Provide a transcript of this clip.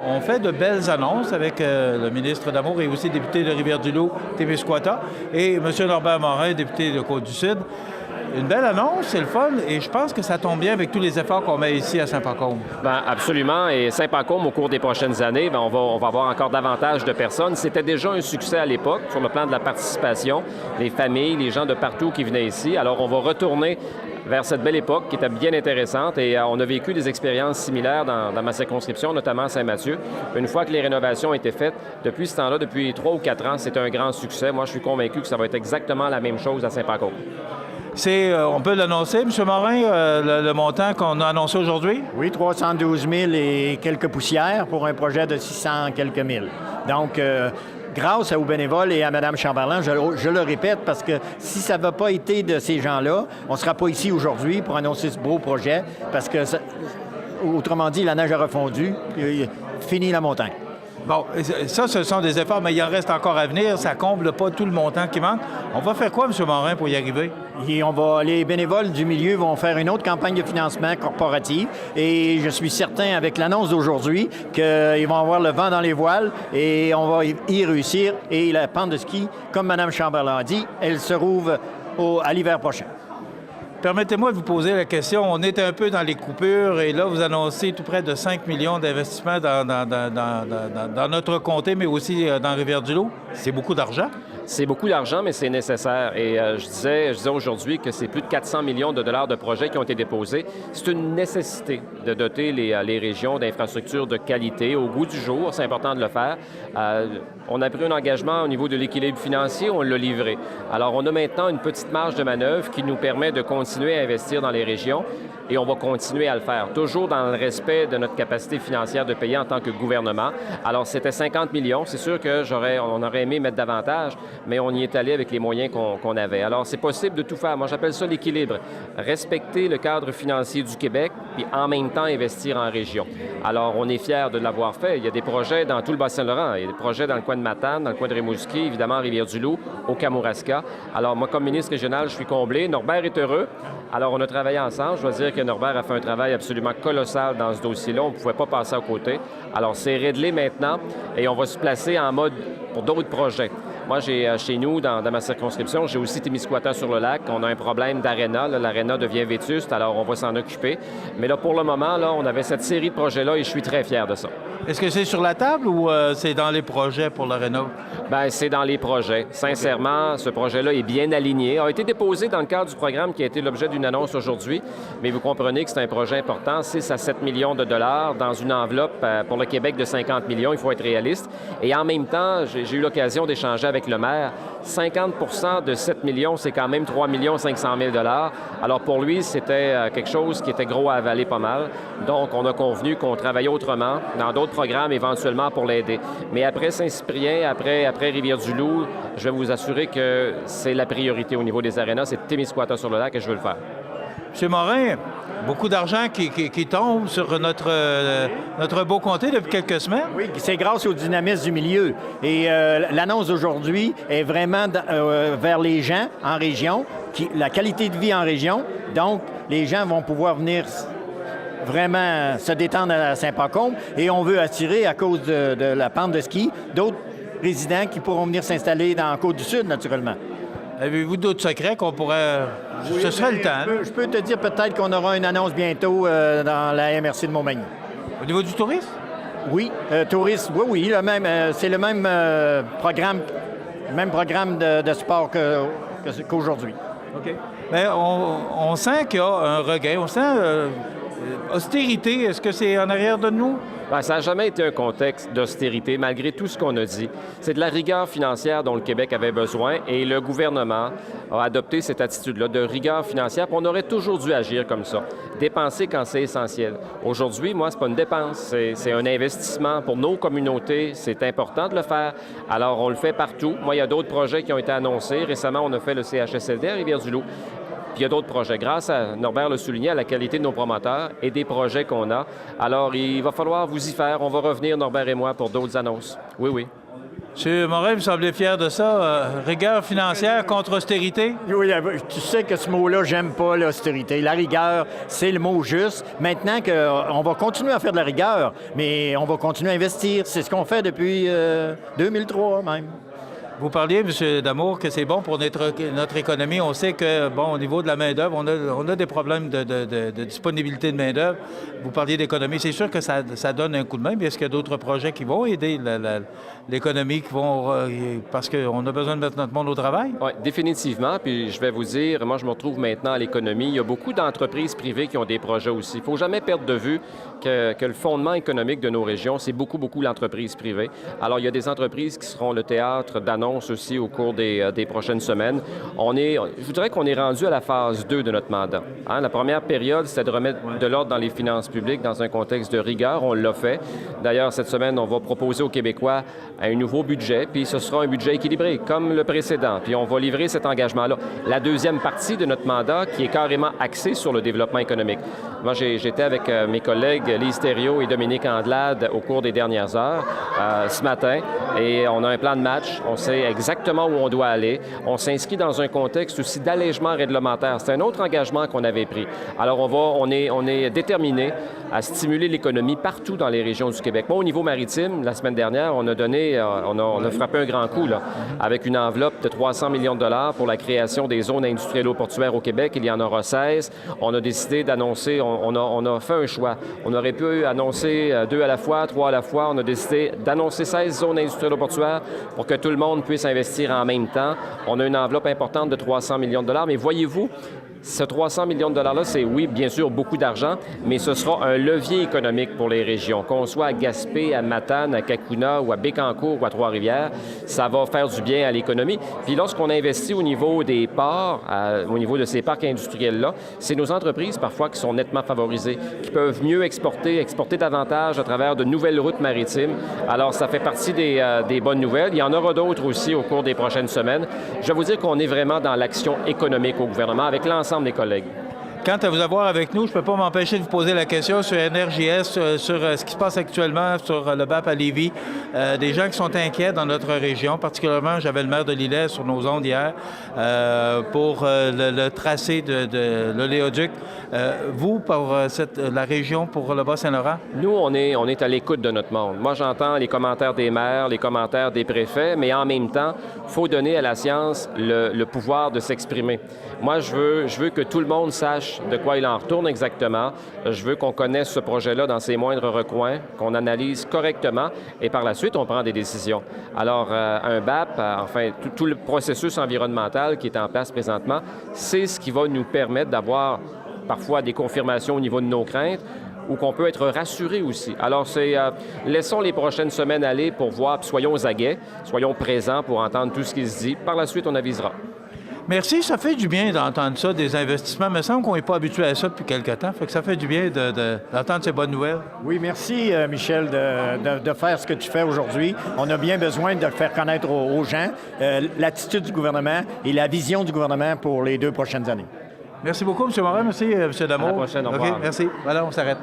On fait de belles annonces avec le ministre d'Amour et aussi député de Rivière-du-Loup, Témiscouata, et M. Norbert Morin, député de Côte-du-Sud. Une belle annonce, c'est le fun, et je pense que ça tombe bien avec tous les efforts qu'on met ici à Saint-Pacôme. Bien, absolument. Et Saint-Pacôme, au cours des prochaines années, bien, on va avoir encore davantage de personnes. C'était déjà un succès à l'époque sur le plan de la participation, les familles, les gens de partout qui venaient ici. Alors, on va retourner vers cette belle époque qui était bien intéressante et on a vécu des expériences similaires dans ma circonscription, notamment à Saint-Mathieu. Une fois que les rénovations ont été faites, depuis ce temps-là, depuis 3 ou 4 ans, c'est un grand succès. Moi, je suis convaincu que ça va être exactement la même chose à Saint-Pacôme. On peut l'annoncer, M. Morin, le montant qu'on a annoncé aujourd'hui? Oui, 312 000 et quelques poussières pour un projet de 600 quelques mille. Donc, grâce aux bénévoles et à Mme Chamberlain, je le répète, parce que si ça n'avait pas été de ces gens-là, on ne sera pas ici aujourd'hui pour annoncer ce beau projet, parce que, autrement dit, la neige a refondu, fini la montagne. Bon, ça, ce sont des efforts, mais il en reste encore à venir. Ça comble pas tout le montant qui manque. On va faire quoi, M. Morin, pour y arriver? Et les bénévoles du milieu vont faire une autre campagne de financement corporative et je suis certain, avec l'annonce d'aujourd'hui, qu'ils vont avoir le vent dans les voiles et on va y réussir. Et la pente de ski, comme Mme Chamberlain a dit, elle se rouvre à l'hiver prochain. Permettez-moi de vous poser la question. On est un peu dans les coupures et là, vous annoncez tout près de 5 millions d'investissements dans notre comté, mais aussi dans Rivière-du-Loup. C'est beaucoup d'argent. C'est beaucoup d'argent, mais c'est nécessaire. Et je disais aujourd'hui que c'est plus de 400 millions de dollars de projets qui ont été déposés. C'est une nécessité de doter les régions d'infrastructures de qualité au goût du jour. C'est important de le faire. On a pris un engagement au niveau de l'équilibre financier, on l'a livré. Alors, on a maintenant une petite marge de manœuvre qui nous permet de continuer à investir dans les régions et on va continuer à le faire, toujours dans le respect de notre capacité financière de payer en tant que gouvernement. Alors, c'était 50 millions. C'est sûr qu'on aurait aimé mettre davantage, mais on y est allé avec les moyens qu'on avait. Alors, c'est possible de tout faire. Moi, j'appelle ça l'équilibre. Respecter le cadre financier du Québec, puis en même temps investir en région. Alors, on est fiers de l'avoir fait. Il y a des projets dans tout le Bas-Saint-Laurent. Il y a des projets dans le coin de Matane, dans le coin de Rimouski, évidemment, à Rivière-du-Loup, au Kamouraska. Alors, moi, comme ministre régional, je suis comblé. Norbert est heureux. Alors, on a travaillé ensemble. Je dois dire que Norbert a fait un travail absolument colossal dans ce dossier-là. On ne pouvait pas passer à côté. Alors, c'est réglé maintenant et on va se placer en mode pour d'autres projets. Moi, chez nous, dans ma circonscription, j'ai aussi Témiscouata-sur-le-Lac. On a un problème d'aréna. L'aréna devient vétuste, alors on va s'en occuper. Mais là, pour le moment, là, on avait cette série de projets-là et je suis très fier de ça. Est-ce que c'est sur la table ou c'est dans les projets pour l'aréna? Bien, c'est dans les projets. Sincèrement, ce projet-là est bien aligné. Il a été déposé dans le cadre du programme qui a été l'objet d'une annonce aujourd'hui, mais vous comprenez que c'est un projet important, 6 à 7 millions de dollars dans une enveloppe pour le Québec de 50 millions. Il faut être réaliste. Et en même temps, j'ai eu l'occasion d'échanger avec le maire. 50 de 7 millions, c'est quand même 3 500 000 dollars. Alors pour lui, c'était quelque chose qui était gros à avaler pas mal. Donc, on a convenu qu'on travaillait autrement dans d'autres programmes éventuellement pour l'aider. Mais après Saint-Cyprien, après Rivière-du-Loup, je vais vous assurer que c'est la priorité au niveau des arénas. C'est Témiscouata-sur-le-Lac et je veux le faire. M. Morin, beaucoup d'argent qui tombe sur notre beau comté depuis quelques semaines. Oui, c'est grâce au dynamisme du milieu. Et l'annonce d'aujourd'hui est vraiment vers les gens en région, la qualité de vie en région. Donc, les gens vont pouvoir venir vraiment se détendre à Saint-Pacôme et on veut attirer, à cause de la pente de ski, d'autres résidents qui pourront venir s'installer dans la Côte-du-Sud, naturellement. Avez-vous d'autres secrets qu'on pourrait... Oui, ce serait le temps. Je peux te dire peut-être qu'on aura une annonce bientôt dans la MRC de Montmagny. Au niveau du tourisme? Oui, tourisme, oui, c'est le même programme de sport qu'aujourd'hui. OK. Mais on sent qu'il y a un regain. On sent austérité. Est-ce que c'est en arrière de nous? Bien, ça n'a jamais été un contexte d'austérité, malgré tout ce qu'on a dit. C'est de la rigueur financière dont le Québec avait besoin et le gouvernement a adopté cette attitude-là de rigueur financière. Puis on aurait toujours dû agir comme ça, dépenser quand c'est essentiel. Aujourd'hui, moi, c'est pas une dépense, c'est un investissement pour nos communautés. C'est important de le faire. Alors, on le fait partout. Moi, il y a d'autres projets qui ont été annoncés. Récemment, on a fait le CHSLD à Rivière-du-Loup. Puis il y a d'autres projets. Grâce à, Norbert l'a souligné, à la qualité de nos promoteurs et des projets qu'on a. Alors, il va falloir vous y faire. On va revenir, Norbert et moi, pour d'autres annonces. Oui, oui. M. Morin, vous semblez fier de ça. Rigueur financière contre austérité? Oui, tu sais que ce mot-là, j'aime pas l'austérité. La rigueur, c'est le mot juste. Maintenant qu'on va continuer à faire de la rigueur, mais on va continuer à investir. C'est ce qu'on fait depuis 2003 même. Vous parliez, M. Damour, que c'est bon pour notre économie. On sait que, bon, au niveau de la main-d'œuvre, on a des problèmes de disponibilité de main-d'œuvre. Vous parliez d'économie. C'est sûr que ça donne un coup de main, mais est-ce qu'il y a d'autres projets qui vont aider l'économie, parce qu'on a besoin de mettre notre monde au travail? Oui, définitivement. Puis je vais vous dire, moi, je me retrouve maintenant à l'économie. Il y a beaucoup d'entreprises privées qui ont des projets aussi. Il ne faut jamais perdre de vue que le fondement économique de nos régions, c'est beaucoup l'entreprise privée. Alors, il y a des entreprises qui seront le théâtre d'annonces aussi au cours des prochaines semaines. Je vous dirais qu'on est rendu à la phase 2 de notre mandat. Hein? La première période, c'était de remettre de l'ordre dans les finances publiques dans un contexte de rigueur. On l'a fait. D'ailleurs, cette semaine, on va proposer aux Québécois un nouveau budget, puis ce sera un budget équilibré, comme le précédent. Puis on va livrer cet engagement-là. La deuxième partie de notre mandat, qui est carrément axée sur le développement économique. Moi, j'étais avec mes collègues Lise Thériault et Dominique Andelade au cours des dernières heures ce matin, et on a un plan de match. On sait exactement où on doit aller. On s'inscrit dans un contexte aussi d'allègement réglementaire. C'est un autre engagement qu'on avait pris. Alors, on est déterminé à stimuler l'économie partout dans les régions du Québec. Moi, au niveau maritime, la semaine dernière, on a frappé un grand coup là, avec une enveloppe de 300 millions de dollars pour la création des zones industrielles eau portuaires au Québec. Il y en aura 16. On a décidé d'annoncer, on a fait un choix. On aurait pu annoncer 2 à la fois, 3 à la fois. On a décidé d'annoncer 16 zones industrielles eau portuaires pour que tout le monde puisse investir en même temps. On a une enveloppe importante de 300 millions de dollars, mais voyez-vous, ce 300 millions de dollars-là, c'est, oui, bien sûr, beaucoup d'argent, mais ce sera un levier économique pour les régions. Qu'on soit à Gaspé, à Matane, à Cacouna ou à Bécancour ou à Trois-Rivières, ça va faire du bien à l'économie. Puis lorsqu'on investit au niveau des ports, au niveau de ces parcs industriels-là, c'est nos entreprises, parfois, qui sont nettement favorisées, qui peuvent mieux exporter davantage à travers de nouvelles routes maritimes. Alors, ça fait partie des bonnes nouvelles. Il y en aura d'autres aussi au cours des prochaines semaines. Je vais vous dire qu'on est vraiment dans l'action économique au gouvernement, avec l'ensemble des collègues. Quant à vous avoir avec nous, je ne peux pas m'empêcher de vous poser la question sur NRJS, sur ce qui se passe actuellement sur le BAP à Lévis. Des gens qui sont inquiets dans notre région, particulièrement, j'avais le maire de Lilley sur nos ondes hier pour le tracé de l'oléoduc. Vous, pour la région, pour le Bas-Saint-Laurent? Nous, on est à l'écoute de notre monde. Moi, j'entends les commentaires des maires, les commentaires des préfets, mais en même temps, il faut donner à la science le pouvoir de s'exprimer. Moi, je veux que tout le monde sache de quoi il en retourne exactement. Je veux qu'on connaisse ce projet-là dans ses moindres recoins, qu'on analyse correctement et par la suite, on prend des décisions. Alors, un BAP, enfin, tout le processus environnemental qui est en place présentement, c'est ce qui va nous permettre d'avoir parfois des confirmations au niveau de nos craintes ou qu'on peut être rassuré aussi. Alors, laissons les prochaines semaines aller pour voir, puis soyons aux aguets, soyons présents pour entendre tout ce qui se dit. Par la suite, on avisera. Merci, ça fait du bien d'entendre ça, des investissements. Il me semble qu'on n'est pas habitué à ça depuis quelque temps. Fait que ça fait du bien d'entendre ces bonnes nouvelles. Oui, merci, Michel, de faire ce que tu fais aujourd'hui. On a bien besoin de faire connaître aux gens l'attitude du gouvernement et la vision du gouvernement pour les 2 prochaines années. Merci beaucoup, M. Morin. Merci, M. Damour. À la prochaine, au revoir. OK, merci. Voilà, on s'arrête.